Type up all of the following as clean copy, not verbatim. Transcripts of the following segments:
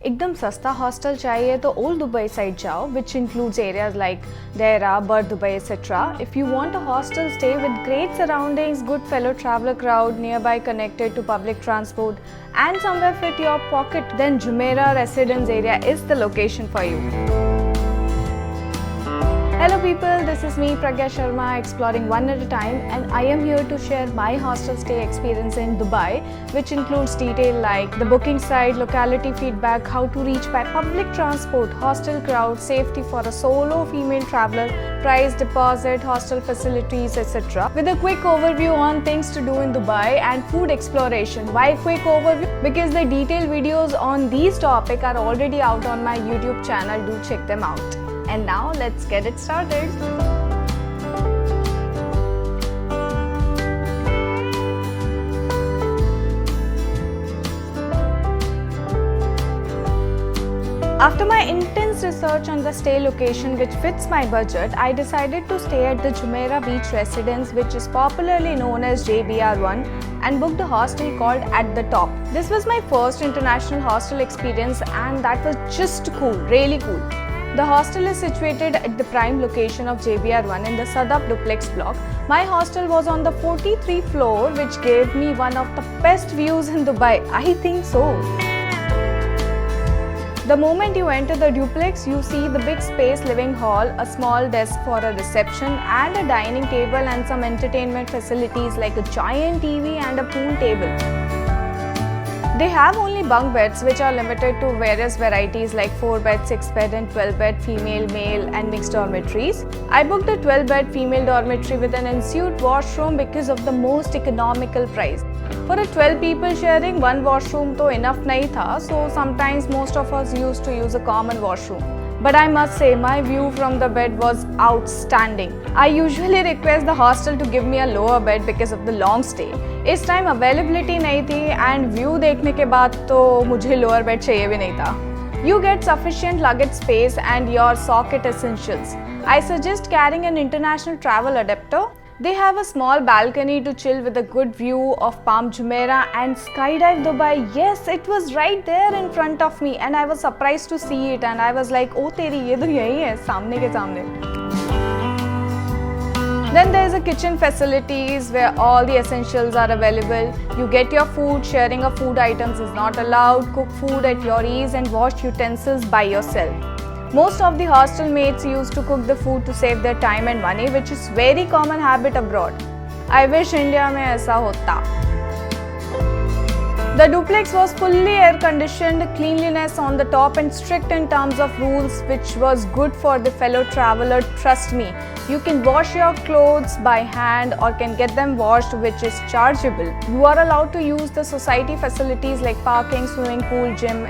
एकदम सस्ता हॉस्टल चाहिए तो ओल्ड दुबई साइड जाओ, which includes areas like Deira, Bur Dubai, etc. If you want a hostel stay with great surroundings, good fellow traveler crowd, nearby connected to public transport, and somewhere fit your pocket, then Jumeirah Residence area is the location for you. Hello people, this is me Pragya Sharma, exploring one at a time, and I am here to share my hostel stay experience in Dubai, which includes detail like the booking site, locality feedback, how to reach by public transport, hostel crowd, safety for a solo female traveler, price, deposit, hostel facilities, etc. With a quick overview on things to do in Dubai and food exploration. Why quick overview? Because the detailed videos on these topics are already out on my YouTube channel, do check them out. And now let's get it started. After my intense research on the stay location which fits my budget, I decided to stay at the Jumeirah Beach Residence, which is popularly known as JBR1, and booked a hostel called At the Top. This was my first international hostel experience and that was just cool, really cool. The hostel is situated at the prime location of JBR1 in the Sadaf duplex block. My hostel was on the 43rd floor, which gave me one of the best views in Dubai. I think so. The moment you enter the duplex, you see the big space living hall, a small desk for a reception, and a dining table and some entertainment facilities like a giant TV and a pool table. They have only bunk beds which are limited to various varieties like 4-bed, 6-bed and 12-bed female, male and mixed dormitories. I booked a 12-bed female dormitory with an ensuite washroom because of the most economical price. For a 12 people sharing, one washroom to enough nahi tha, so sometimes most of us used to use a common washroom. But I must say, my view from the bed was outstanding. I usually request the hostel to give me a lower bed because of the long stay. इस time availability नहीं थी and view देखने के बाद तो मुझे lower bed चाहिए भी नहीं था. You get sufficient luggage space and your socket essentials. I suggest carrying an international travel adapter. They have a small balcony to chill with a good view of Palm Jumeirah and Skydive Dubai. Yes, it was right there in front of me and I was surprised to see it and I was like, oh तेरी ये तो यही है सामने के सामने. Then there is a kitchen facilities where all the essentials are available. You get your food, sharing of food items is not allowed, cook food at your ease and wash utensils by yourself. Most of the hostel mates used to cook the food to save their time and money, which is very common habit abroad. I wish India में ऐसा होता. The duplex was fully air-conditioned, cleanliness on the top and strict in terms of rules, which was good for the fellow traveler, trust me. You can wash your clothes by hand or can get them washed, which is chargeable. You are allowed to use the society facilities like parking, swimming pool, gym,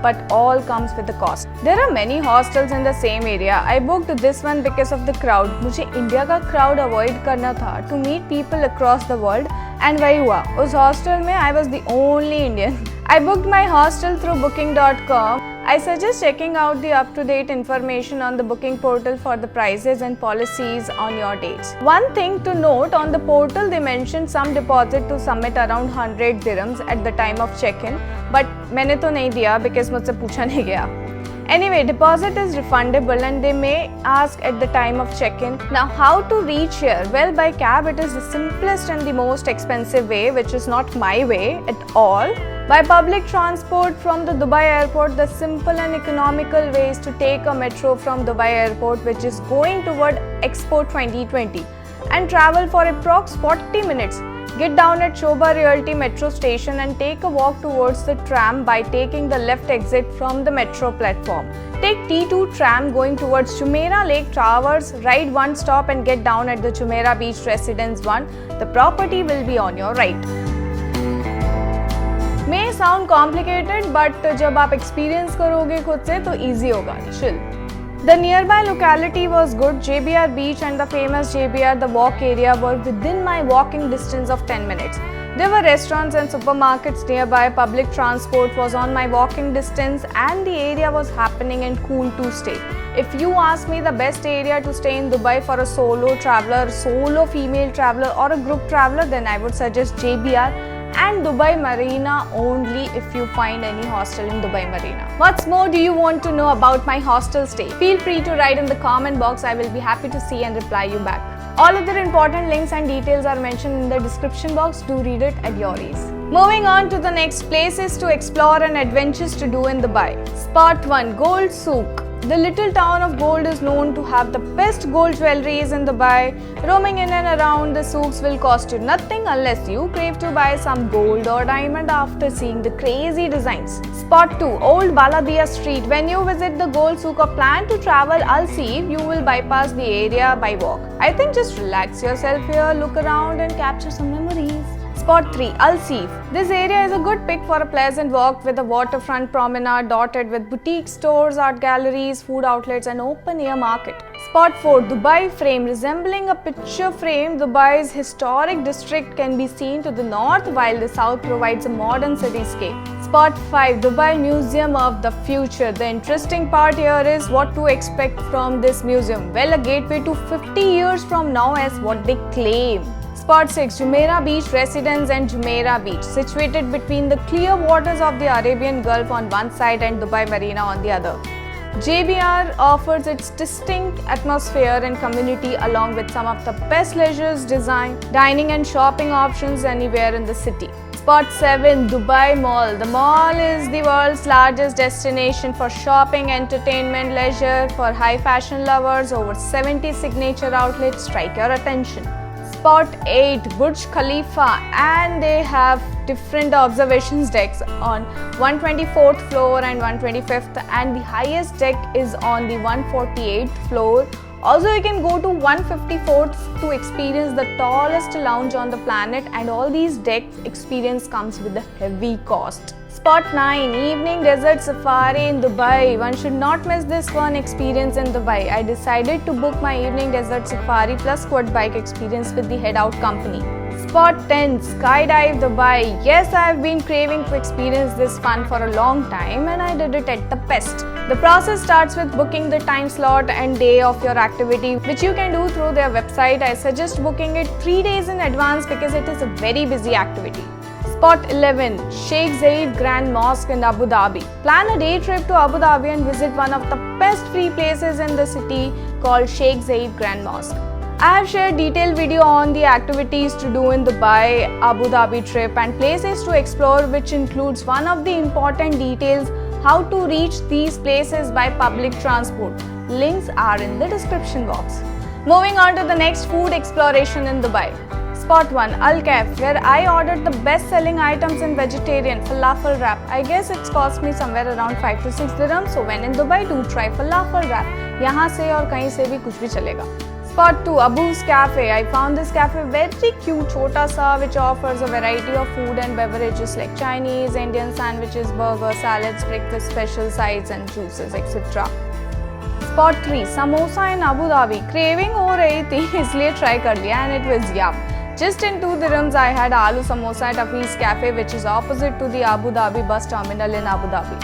but all comes with a cost. There are many hostels in the same area. I booked this one because of the crowd. मुझे India का crowd avoid करना था to meet people across the world and वही हुआ. उस hostel में I was the only Indian. I booked my hostel through booking.com. I suggest checking out the up-to-date information on the booking portal for the prices and policies on your dates. One thing to note, on the portal they mentioned some deposit to submit around 100 dirhams at the time of check-in, but मैंने तो नहीं दिया because मुझसे पूछा नहीं गया. Anyway, deposit is refundable and they may ask at the time of check-in. Now, how to reach here? Well, by cab it is the simplest and the most expensive way, which is not my way at all. By public transport from the Dubai airport, the simple and economical way is to take a metro from Dubai airport, which is going toward Expo 2020, and travel for approx 40 minutes. Get down at Shobha Realty metro station and take a walk towards the tram by taking the left exit from the metro platform. Take T2 tram going towards Jumeirah Lake Towers, ride one stop and get down at the Jumeirah Beach Residence 1. The property will be on your right. May sound complicated, but जब आप experience करोगे खुद से तो easy होगा, chill. The nearby locality was good. JBR Beach and the famous JBR the walk area were within my walking distance of 10 minutes. There were restaurants and supermarkets nearby, public transport was on my walking distance and the area was happening and cool to stay. If you ask me the best area to stay in Dubai for a solo traveler, solo female traveler or a group traveler, then I would suggest JBR. and Dubai Marina only if you find any hostel in Dubai Marina. What's more do you want to know about my hostel stay? Feel free to write in the comment box. I will be happy to see and reply you back. All other important links and details are mentioned in the description box. Do read it at your ease. Moving on to the next places to explore and adventures to do in Dubai. Spot 1. Gold Souk. The little town of Gold is known to have the best gold jewelries in Dubai. Roaming in and around the souks will cost you nothing unless you crave to buy some gold or diamond after seeing the crazy designs. Spot 2. Old Baladia Street. When you visit the Gold Souk or plan to travel Al Seef, you will bypass the area by walk. I think just relax yourself here, look around and capture some memories. Spot 3. Al Seef. This area is a good pick for a pleasant walk with a waterfront promenade dotted with boutique stores, art galleries, food outlets and open-air market. Spot 4. Dubai Frame. Resembling a picture frame, Dubai's historic district can be seen to the north while the south provides a modern cityscape. Spot 5. Dubai Museum of the Future. The interesting part here is what to expect from this museum. Well, a gateway to 50 years from now as what they claim. Spot 6. Jumeirah Beach Residence and Jumeirah Beach, situated between the clear waters of the Arabian Gulf on one side and Dubai Marina on the other. JBR offers its distinct atmosphere and community along with some of the best leisure design, dining and shopping options anywhere in the city. Spot 7. Dubai Mall. The mall is the world's largest destination for shopping, entertainment, leisure. For high fashion lovers, over 70 signature outlets strike your attention. Spot 8. Burj Khalifa, and they have different observations decks on 124th floor and 125th, and the highest deck is on the 148th floor. Also, you can go to 154th to experience the tallest lounge on the planet, and all these deck experience comes with a heavy cost. Spot 9. Evening Desert Safari in Dubai. One should not miss this fun experience in Dubai. I decided to book my evening desert safari plus quad bike experience with the Head Out company. Spot 10. Skydive Dubai. Yes, I have been craving to experience this fun for a long time and I did it at the best. The process starts with booking the time slot and day of your activity, which you can do through their website. I suggest booking it 3 days in advance because it is a very busy activity. Spot 11. Sheikh Zayed Grand Mosque in Abu Dhabi. Plan a day trip to Abu Dhabi and visit one of the best free places in the city called Sheikh Zayed Grand Mosque. I have shared detailed video on the activities to do in Dubai Abu Dhabi trip and places to explore, which includes one of the important details, how to reach these places by public transport. Links are in the description box. Moving on to the next food exploration in Dubai. Spot 1. Al Kaf, where I ordered the best selling items in vegetarian falafel wrap. I guess it's cost me somewhere around 5 to 6 dirhams. So when in Dubai, do try falafel wrap. यहाँ से और कहीं से भी कुछ भी चलेगा. Spot 2. Abu's Cafe. I found this cafe very cute, chota sa, which offers a variety of food and beverages like Chinese, Indian sandwiches, burgers, salads, breakfast special sides and juices, etc. Spot 3. Samosa in Abu Dhabi. Craving हो रही थी इसलिए try कर लिया and it was yum. Just in 2 dirhams, I had aloo samosa at Hafiz Cafe, which is opposite to the Abu Dhabi bus terminal in Abu Dhabi.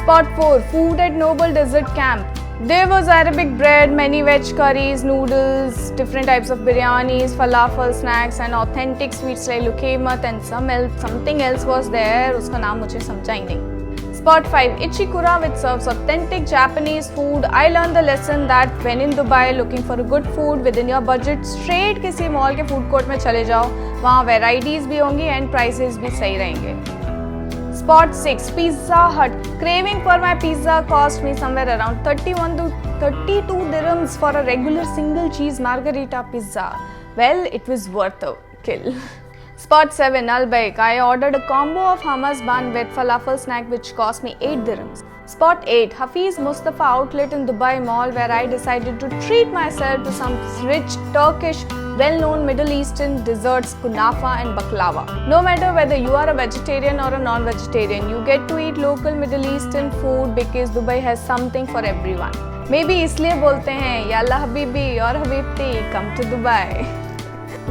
Spot 4. Food at Noble Desert Camp. There was Arabic bread, many veg curries, noodles, different types of biryanis, falafel snacks and authentic sweets like lukemat and something else was there. उसका नाम मुझे समझा ही नहीं. Spot 5. Ichikura, which serves authentic Japanese food. I learned the lesson that when in Dubai looking for a good food within your budget, straight किसी mall के food court में चले जाओ. वहाँ varieties भी होंगी and prices भी सही रहेंगे. Spot 6. Pizza Hut. Craving for my pizza cost me somewhere around 31 to 32 dirhams for a regular single cheese margherita pizza. Well, it was worth a kill. Spot 7. Al Baik. I ordered a combo of hummus bun with falafel snack which cost me 8 dirhams. Spot 8. Hafiz Mustafa outlet in Dubai Mall, where I decided to treat myself to some rich Turkish well-known Middle Eastern desserts, kunafa and baklava. No matter whether you are a vegetarian or a non-vegetarian, you get to eat local Middle Eastern food because Dubai has something for everyone. Maybe इसलिए बोलते हैं Yalla Habibi और Habibti, come to Dubai.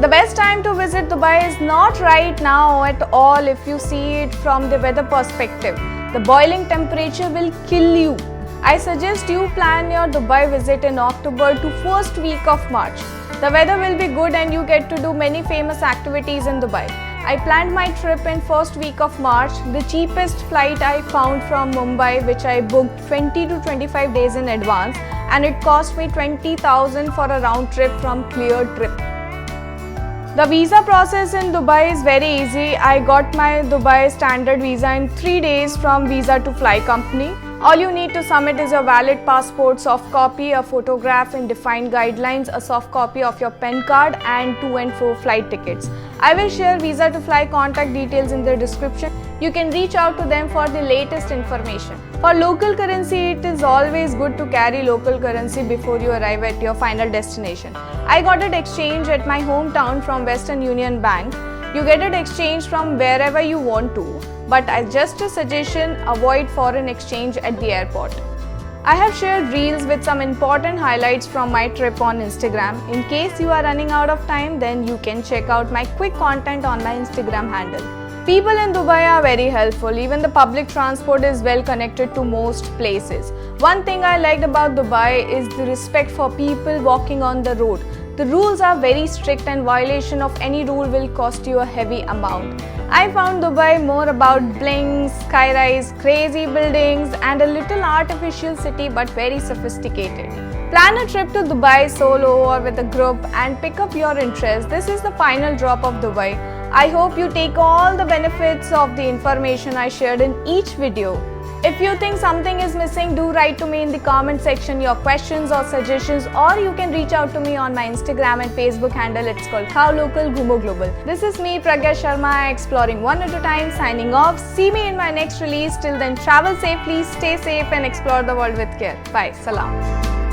The best time to visit Dubai is not right now at all if you see it from the weather perspective. The boiling temperature will kill you. I suggest you plan your Dubai visit in October to first week of March. The weather will be good and you get to do many famous activities in Dubai. I planned my trip in first week of March. The cheapest flight I found from Mumbai, which I booked 20 to 25 days in advance, and it cost me 20,000 for a round trip from Clear Trip. The visa process in Dubai is very easy. I got my Dubai standard visa in 3 days from Visa to Fly company. All you need to submit is your valid passport, soft copy, a photograph in defined guidelines, a soft copy of your PAN card and to and fro flight tickets. I will share Visa to Fly contact details in the description. You can reach out to them for the latest information. For local currency, it is always good to carry local currency before you arrive at your final destination. I got it exchanged at my hometown from Western Union Bank. You get it exchanged from wherever you want to, but as just a suggestion, avoid foreign exchange at the airport. I have shared reels with some important highlights from my trip on Instagram. In case you are running out of time, then you can check out my quick content on my Instagram handle. People in Dubai are very helpful. Even the public transport is well connected to most places. One thing I liked about Dubai is the respect for people walking on the road. The rules are very strict and violation of any rule will cost you a heavy amount. I found Dubai more about bling, skyrise, crazy buildings and a little artificial city but very sophisticated. Plan a trip to Dubai solo or with a group and pick up your interest. This is the final drop of Dubai. I hope you take all the benefits of the information I shared in each video. If you think something is missing, do write to me in the comment section your questions or suggestions, or you can reach out to me on my Instagram and Facebook handle. It's called Khao Local Ghumo Global. This is me, Pragya Sharma, exploring one at a time, signing off. See me in my next release. Till then, travel safely, stay safe and explore the world with care. Bye. Salam.